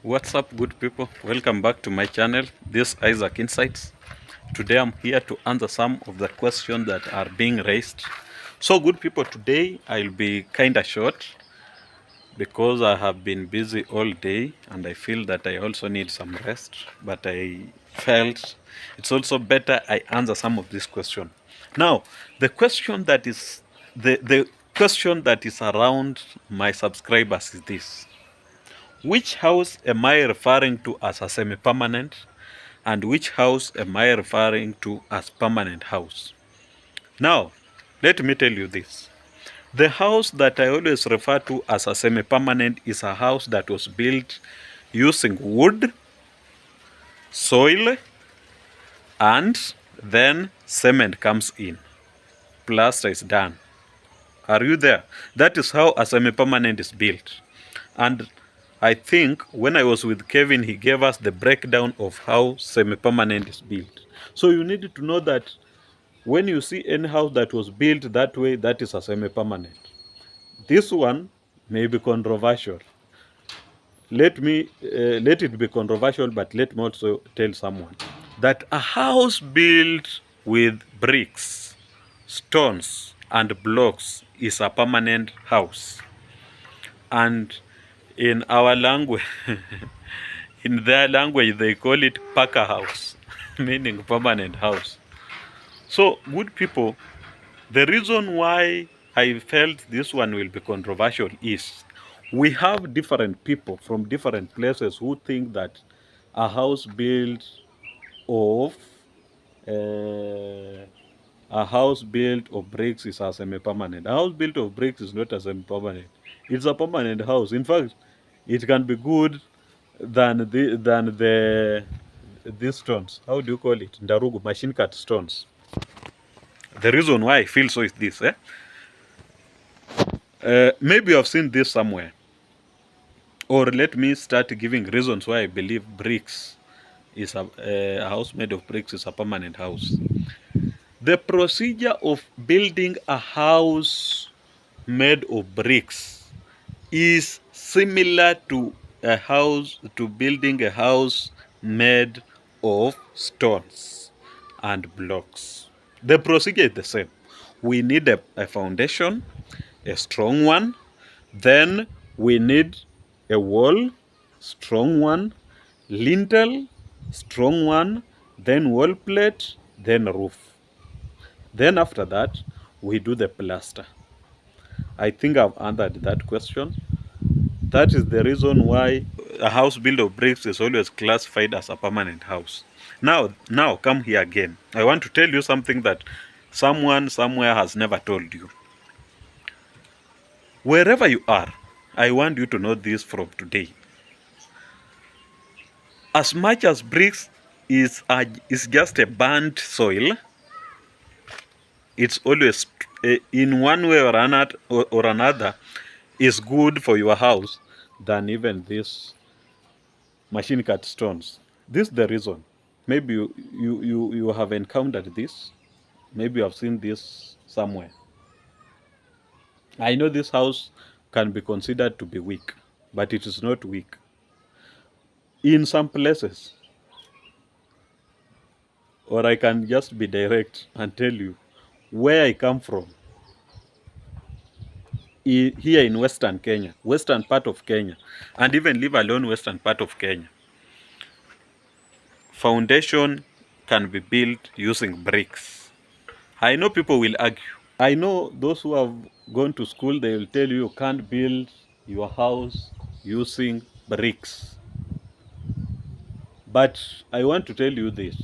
What's up, good people? Welcome back to my channel. This is Isaac Insights. Today I'm here to answer some of the questions that are being raised. So good people, today I'll be kinda short because I have been busy all day and I feel that I also need some rest, but I felt it's also better I answer some of these questions. Now, the question that is the question that is around my subscribers is this: which house am I referring to as a semi-permanent, and which house am I referring to as permanent house? Now, let me tell you this. The house that I always refer to as a semi-permanent is a house that was built using wood, soil, and then cement comes in. Plaster is done. Are you there? That is how a semi-permanent is built. And I think when I was with Kevin, he gave us the breakdown of how semi-permanent is built. So you need to know that when you see any house that was built that way, that is a semi-permanent. This one may be controversial. Let it be controversial, but let me also tell someone that a house built with bricks, stones, and blocks is a permanent house. And in our language, in their language, they call it Paka house, meaning permanent house. So, good people, the reason why I felt this one will be controversial is we have different people from different places who think that a house built of uh, a house built of bricks is a semi-permanent. A house built of bricks is not a semi-permanent. It's a permanent house. In fact, it can be good than these stones. How do you call it? Ndarugu, machine cut stones. The reason why I feel so is this. Maybe you have seen this somewhere. Or let me start giving reasons why I believe bricks is a house made of bricks is a permanent house. The procedure of building a house made of bricks is similar to building a house made of stones and blocks. The procedure is the same. We need a foundation, a strong one. Then we need a wall, strong one, lintel, strong one, then wall plate, then roof. Then after that, we do the plaster. I think I've answered that question. That is the reason why a house built of bricks is always classified as a permanent house. Now come here again. I want to tell you something that someone somewhere has never told you. Wherever you are, I want you to know this from today. As much as bricks is just a burnt soil, it's always in one way or another is good for your house than even these machine cut stones. This is the reason. Maybe you have encountered this. Maybe you have seen this somewhere. I know this house can be considered to be weak, but it is not weak. In some places, or I can just be direct and tell you where I come from. Here in Western Kenya, Western part of Kenya, and even leave alone Western part of Kenya, foundation can be built using bricks. I know people will argue. I know those who have gone to school, they will tell you can't build your house using bricks. But I want to tell you this.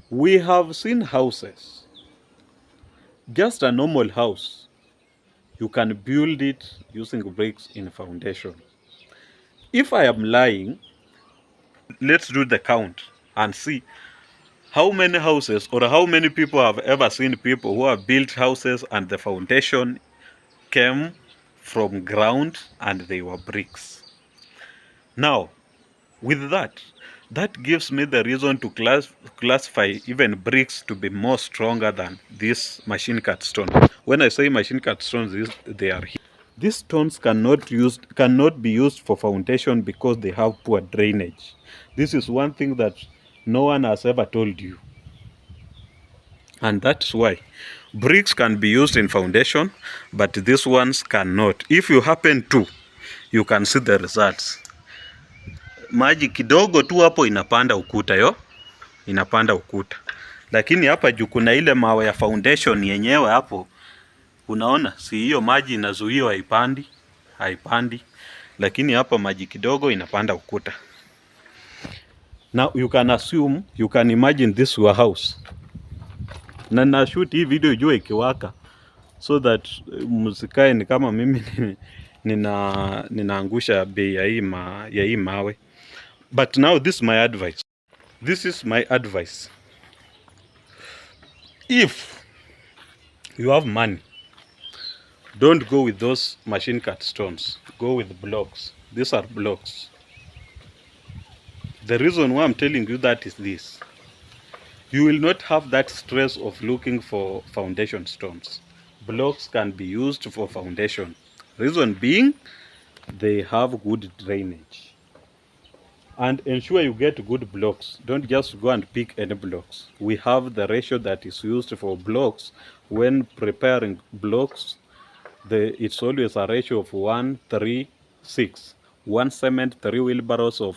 We have seen houses, just a normal house, you can build it using bricks in foundation. If I am lying, let's do the count and see how many houses or how many people have ever seen people who have built houses and the foundation came from ground and they were bricks. Now, with that gives me the reason to classify even bricks to be more stronger than this machine cut stone. When I say machine cut stones, they are here. These stones cannot be used for foundation because they have poor drainage. This is one thing that no one has ever told you. And that's why bricks can be used in foundation, but these ones cannot. If you happen to, you can see the results. Maji kidogo tu hapo inapanda ukuta inapanda ukuta. Lakini hapa juu kuna ile mawe ya foundation yenyewe hapo, unaona si hiyo maji inazuiwa haipandi. Lakini hapa maji kidogo inapanda ukuta. Now you can imagine this your house. Na nashoot hii video jua ikiwaka so that msikae ni kama mimi ninaangusha bei ya hii mawe. But now this is my advice. This is my advice. If you have money, don't go with those machine cut stones. Go with blocks. These are blocks. The reason why I'm telling you that is this. You will not have that stress of looking for foundation stones. Blocks can be used for foundation. Reason being, they have good drainage. And ensure you get good blocks. Don't just go and pick any blocks. We have the ratio that is used for blocks. When preparing blocks, it's always a ratio of 1, 3, 6. 1 cement, 3 wheelbarrows of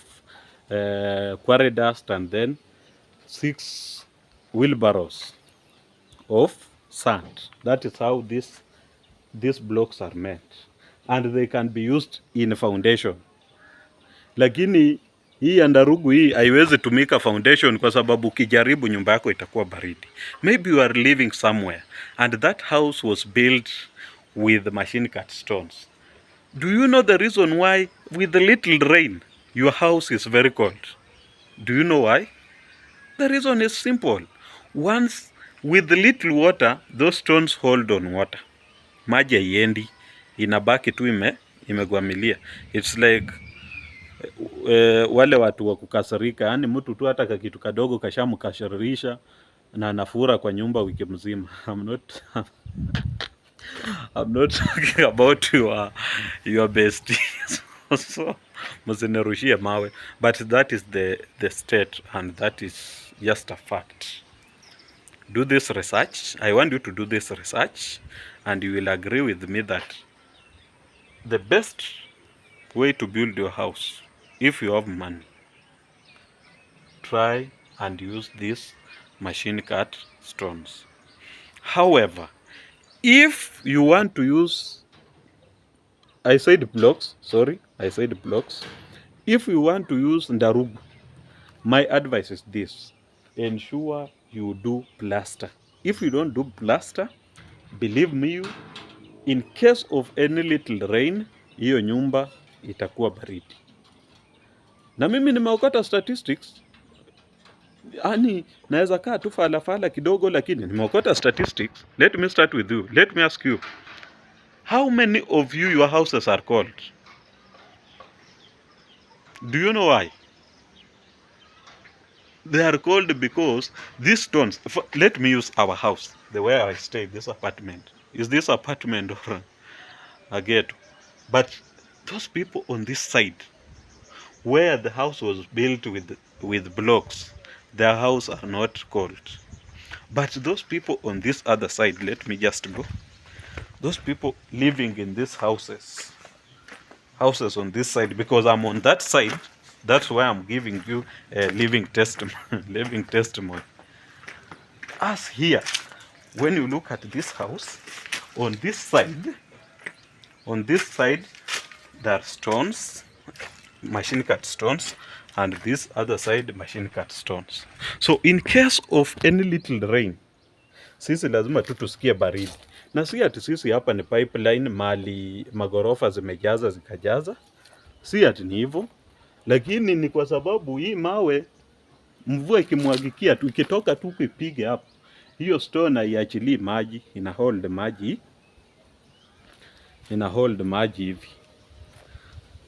quarry dust, and then 6 wheelbarrows of sand. That is how these blocks are made, and they can be used in foundation. Lakini hii andarugu hii haiwezi tumika foundation kwa sababu ukijaribu nyumba yako itakuwa baridi. Maybe you are living somewhere and that house was built with machine cut stones. Do you know the reason why with the little rain your house is very cold? Do you know why? The reason is simple. Once with little water, those stones hold on water. Maji haiendi, inabaki tu imegwamilia. It's like wale watu wa kukasirika, yani mtu tu hata kitu kadogo kashamkashirisha na anafura kwa nyumba wiki mzima. I'm not talking about your besties. So msinirushie mawe, but that is the state, and that is just a fact. Do this research. I want you to do this research, and you will agree with me that the best way to build your house, if you have money, try and use these machine cut stones. However, if you want to use, I said blocks. If you want to use ndarugu, my advice is this: ensure you do plaster. If you don't do plaster, believe me, in case of any little rain, hiyo nyumba itakuwa baridi. Na mimi nimeokota statistics. Ani naweza kaa tu fala kidogo, lakini nimeokota statistics. Let me start with you. Let me ask you, how many of you, your houses are cold? Do you know why? They are cold because these stones, let me use our house, the way I stay, this apartment. Is this apartment or a ghetto? But those people on this side, where the house was built with blocks, their house are not cold. But those people on this other side, let me just go. Those people living in these houses on this side, because I'm on that side, that's why I'm giving you a living testimony. As here, when you look at this house, on this side, there are stones, machine cut stones, and this other side machine cut stones. So in case of any little rain, sisi lazima tu tusikie baridi. Na si ati sisi hapa ni pipeline mali magorofa zimejaza zikajaza. Si ati ni hivyo. Lakini ni kwa sababu hii mawe mvua ikimwagikia tu, ikitoka tu ipige hapo, hiyo stone haiachilii maji, ina hold maji hivi.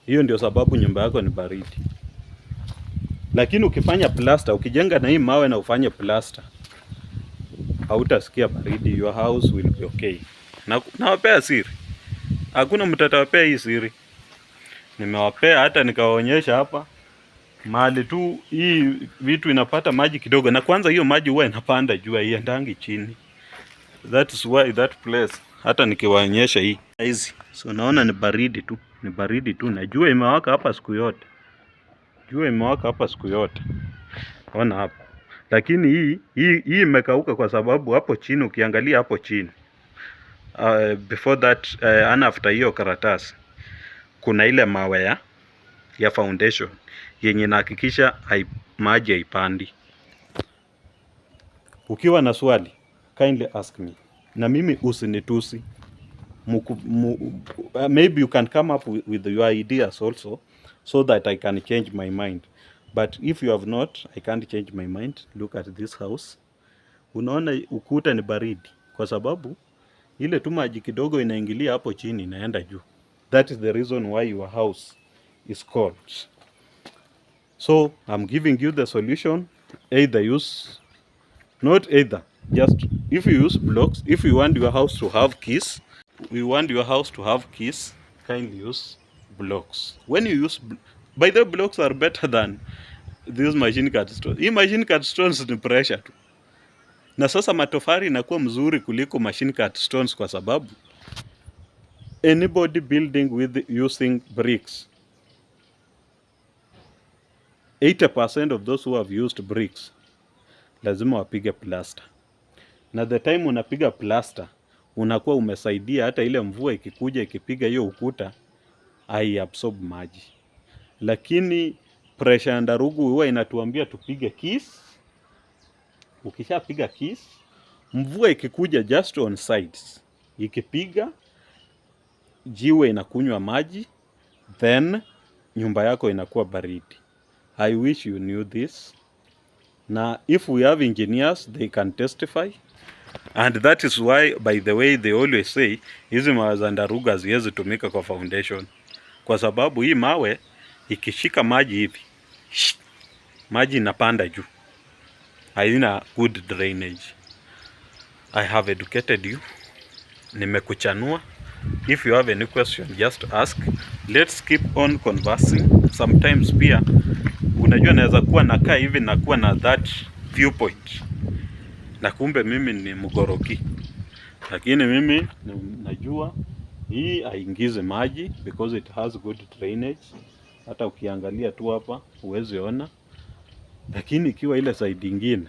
Hiyo ndio sababu nyumba yako ni baridi. Lakini ukifanya plaster, ukijenga na hii mawe na ufanye plaster, hautasikia baridi. Your house will be okay. Na wapea siri, Hakuna mtu atawapea hii siri. Nimewapea hata nikawaonyesha hapa. Mahali tu hii vitu inapata maji kidogo, na kwanza hiyo maji huwa inapanda juu, haiendangi chini. That is why that place, hata nikiwaonyesha hii hizi, so naona ni baridi tu, ni baridi tu, na jua imewaka hapa siku yote. Jua imewaka hapa siku yote. Ona hapa. Lakini hii imekauka kwa sababu hapo chini, ukiangalia hapo chini, before that and after hiyo karatasi, kuna ile mawe ya foundation yenye nahakikisha maji haipandi. Ukiwa na swali, kindly ask me. Na mimi usinitusi. Maybe you can come up with your ideas also, so that I can change my mind. But if you have not, I can't change my mind. Look at this house. Unaona ukuta ni baridi kwa sababu ile tu maji kidogo inaingilia hapo chini inaenda juu. That is the reason why your house is cold. So I'm giving you the solution. Just if you use blocks, if you want your house to have keys, kindly use blocks. When you use, by the blocks are better than these machine cut stones. Hii machine cut stones ni pressure tu. Na sasa matofari inakuwa mzuri kuliko machine cut stones kwa sababu anybody building using bricks, 80% of those who have used bricks lazima wapige plaster. Na the time unapiga plaster, unakuwa umesaidia hata ile mvua ikikuja ikipiga hiyo ukuta haiabsorb maji. Lakini pressure ndarugu huwa inatuambia tupige keys. Ukishapiga keys, mvua ikikuja just on sides, ikipiga jiwe inakunywa maji, then nyumba yako inakuwa baridi. I wish you knew this. Na if we have engineers, they can testify. And that is why, by the way, they always say hizi mawe za ndarugu haziwezi tumika kwa foundation, kwa sababu hii mawe ikishika maji hivi, maji inapanda juu, haina good drainage. I have educated you. Nimekuchanua. If you have any question, just ask. Let's keep on conversing. Sometimes pia unajua naweza kuwa nakaa hivi na kuwa na that viewpoint, na kumbe mimi ni mgoroki. Lakini mimi najua hii haingize maji because it has good drainage. Hata ukiangalia tu hapa huwezi ona. Lakini ikiwa ile side nyingine,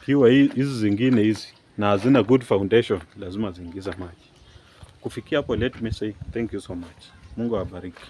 ikiwa hizi zingine hizi na hazina good foundation, lazima ziingize maji. Kufikia hapo, let me say thank you so much. Mungu awabariki.